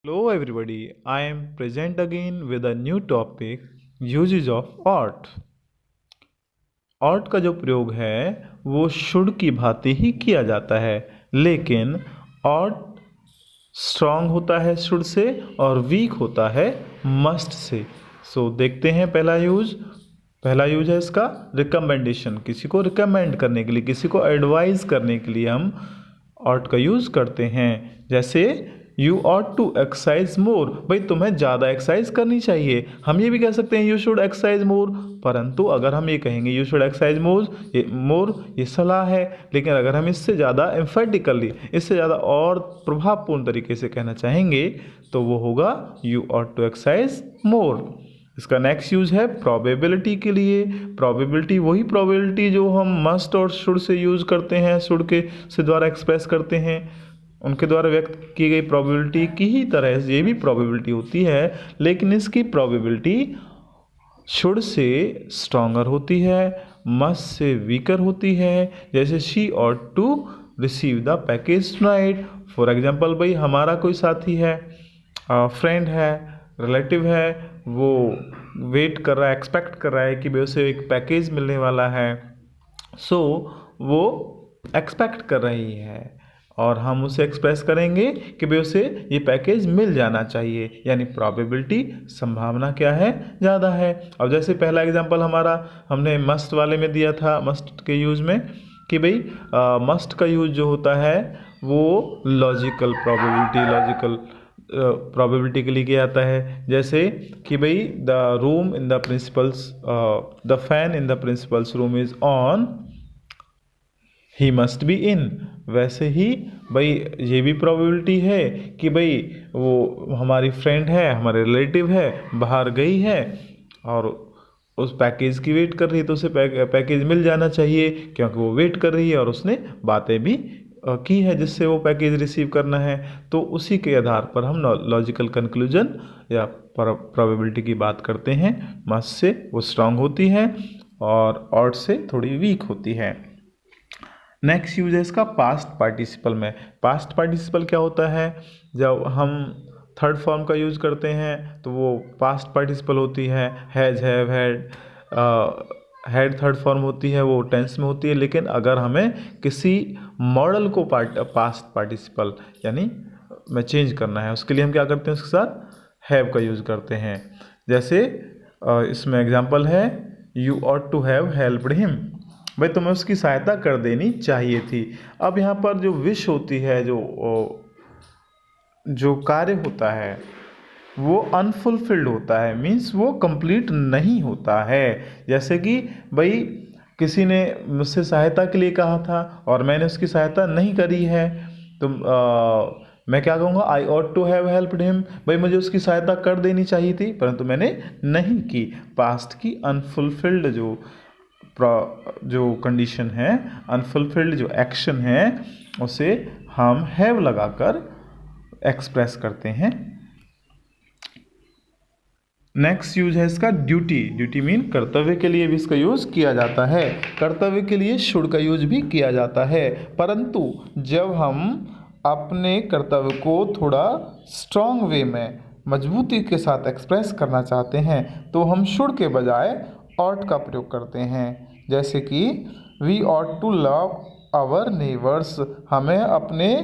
Hello everybody, I am present again with a new topic uses of ought। ought का जो प्रयोग है वो should की भांति ही किया जाता है, लेकिन ought स्ट्रांग होता है शुड से और वीक होता है मस्ट से। देखते हैं पहला यूज है इसका रिकमेंडेशन, किसी को रिकमेंड करने के लिए, किसी को एडवाइज करने के लिए हम ought का यूज़ करते हैं। जैसे you ought to exercise more, भाई तुम्हें ज़्यादा एक्सरसाइज करनी चाहिए। हम ये भी कह सकते हैं यू शुड एक्सरसाइज मोर, परंतु अगर हम ये कहेंगे यू शुड एक्सरसाइज मोर ये सलाह है, लेकिन अगर हम इससे ज़्यादा एम्फेटिकली, इससे ज़्यादा और प्रभावपूर्ण तरीके से कहना चाहेंगे तो वो होगा you ought to exercise more. इसका नेक्स्ट यूज है प्रोबेबिलिटी के लिए। प्रोबेबिलिटी वही प्रोबेबिलिटी जो हम मस्ट और शुड से यूज करते हैं, शुड के से द्वारा एक्सप्रेस करते हैं, उनके द्वारा व्यक्त की गई प्रोबेबिलिटी की ही तरह ये भी प्रोबेबिलिटी होती है, लेकिन इसकी प्रोबेबिलिटी शुड से स्ट्रॉन्गर होती है, मस्ट से वीकर होती है। जैसे she ought to receive the package tonight. For example, भाई हमारा कोई साथी है, फ्रेंड है, रिलेटिव है, वो वेट कर रहा है, एक्सपेक्ट कर रहा है कि भाई उसे एक पैकेज मिलने वाला है। वो एक्सपेक्ट कर रही है और हम उसे एक्सप्रेस करेंगे कि भाई उसे ये पैकेज मिल जाना चाहिए, यानी प्रोबेबिलिटी, संभावना क्या है, ज़्यादा है। अब जैसे पहला एग्जांपल हमारा हमने मस्ट वाले में दिया था, मस्ट के यूज़ में, कि भाई मस्ट का यूज़ जो होता है वो लॉजिकल प्रोबेबिलिटी के लिए किया जाता है। जैसे कि भाई the fan in the principles room is on, he must be in. वैसे ही भाई ये भी प्रोबेबिलिटी है कि भाई वो हमारी फ्रेंड है, हमारे रिलेटिव है, बाहर गई है और उस पैकेज की वेट कर रही है, तो उसे पैकेज मिल जाना चाहिए, क्योंकि वो वेट कर रही है और उसने बातें भी की है जिससे वो पैकेज रिसीव करना है। तो उसी के आधार पर हम लॉजिकल कंक्लूजन या प्रोबेबिलिटी की बात करते हैं। मस्ट से वो स्ट्रांग होती है और ought से थोड़ी वीक होती है। नेक्स्ट यूज है इसका पास्ट पार्टिसिपल में। पास्ट पार्टिसिपल क्या होता है? जब हम थर्ड फॉर्म का यूज़ करते हैं तो वो पास्ट पार्टिसिपल होती है। Has, have, had third form होती है, वो टेंस में होती है। लेकिन अगर हमें किसी मॉडल को पास्ट पार्टिसिपल यानी में चेंज करना है, उसके लिए हम क्या करते हैं, उसके साथ हैव का यूज़ करते हैं। जैसे इसमें एग्जांपल है you ought to have helped him, भाई तुम्हें उसकी सहायता कर देनी चाहिए थी। अब यहाँ पर जो विश होती है, जो कार्य होता है वो अनफुलफिल्ड होता है, मीन्स वो कंप्लीट नहीं होता है। जैसे कि भाई किसी ने मुझसे सहायता के लिए कहा था और मैंने उसकी सहायता नहीं करी है, तो मैं क्या कहूँगा, I ought to have helped him, भाई मुझे उसकी सहायता कर देनी चाहिए थी परंतु मैंने नहीं की। पास्ट की अनफुलफिल्ड जो कंडीशन है, अनफुलफिल्ड जो एक्शन है, उसे हम हैव लगाकर एक्सप्रेस करते हैं। नेक्स्ट यूज है इसका ड्यूटी। ड्यूटी मीन कर्तव्य के लिए भी इसका यूज किया जाता है। कर्तव्य के लिए शुड का यूज भी किया जाता है, परंतु जब हम अपने कर्तव्य को थोड़ा स्ट्रॉन्ग वे में, मजबूती के साथ एक्सप्रेस करना चाहते हैं तो हम शुड के बजाय ought का प्रयोग करते हैं। जैसे कि we ought to love our neighbours, हमें अपने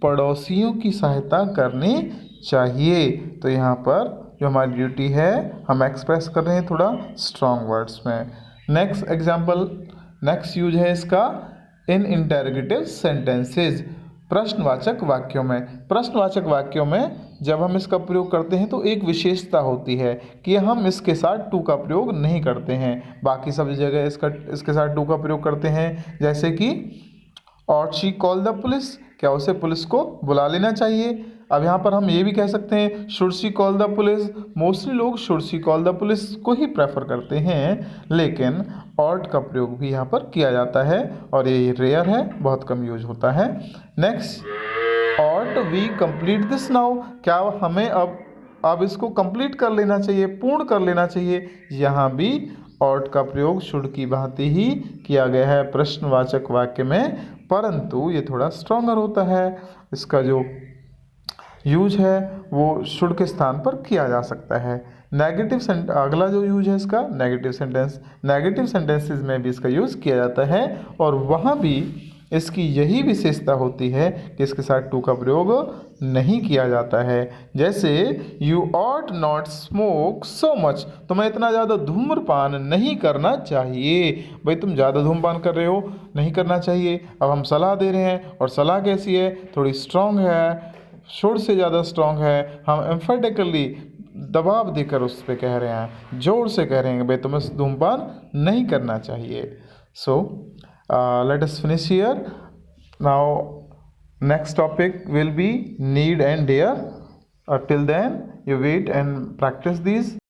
पड़ोसियों की सहायता करनी चाहिए। तो यहाँ पर जो हमारी ड्यूटी है हम एक्सप्रेस कर रहे हैं थोड़ा स्ट्रॉन्ग वर्ड्स में। नेक्स्ट यूज है इसका इन इंटेरोगेटिव सेंटेंसेस, प्रश्नवाचक वाक्यों में। प्रश्नवाचक वाक्यों में जब हम इसका प्रयोग करते हैं तो एक विशेषता होती है कि हम इसके साथ टू का प्रयोग नहीं करते हैं, बाकी सब जगह इसके साथ टू का प्रयोग करते हैं। जैसे कि ought she call the police, क्या उसे पुलिस को बुला लेना चाहिए। अब यहाँ पर हम ये भी कह सकते हैं should she call the police. Mostly लोग should she call the police को ही प्रेफर करते हैं, लेकिन ought का प्रयोग भी यहाँ पर किया जाता है और ये रेयर है, बहुत कम यूज होता है। Next, ought we complete this now, क्या हमें अब इसको कंप्लीट कर लेना चाहिए, पूर्ण कर लेना चाहिए। यहाँ भी ought का प्रयोग शुड की भांति ही किया गया है प्रश्नवाचक वाक्य में, परंतु ये थोड़ा स्ट्रॉन्गर होता है। इसका जो यूज है वो शुड के स्थान पर किया जा सकता है। अगला जो यूज है इसका नेगेटिव सेंटेंस, नेगेटिव सेंटेंसेस में भी इसका यूज़ किया जाता है और वहाँ भी इसकी यही विशेषता होती है कि इसके साथ टू का प्रयोग नहीं किया जाता है। जैसे you ought not smoke so much, तुम्हें इतना ज़्यादा धूम्रपान नहीं करना चाहिए। भाई तुम ज़्यादा धूम्रपान कर रहे हो, नहीं करना चाहिए। अब हम सलाह दे रहे हैं और सलाह कैसी है, थोड़ी स्ट्रांग है, शुड से ज़्यादा स्ट्रांग है। हम एम्फेटिकली दबाव देकर उस पर कह रहे हैं, जोर से कह रहे हैं कि भाई तुम्हें धूम्रपान नहीं करना चाहिए। सो let us finish here. Now next topic will be need and dare. Till then you wait and practice these.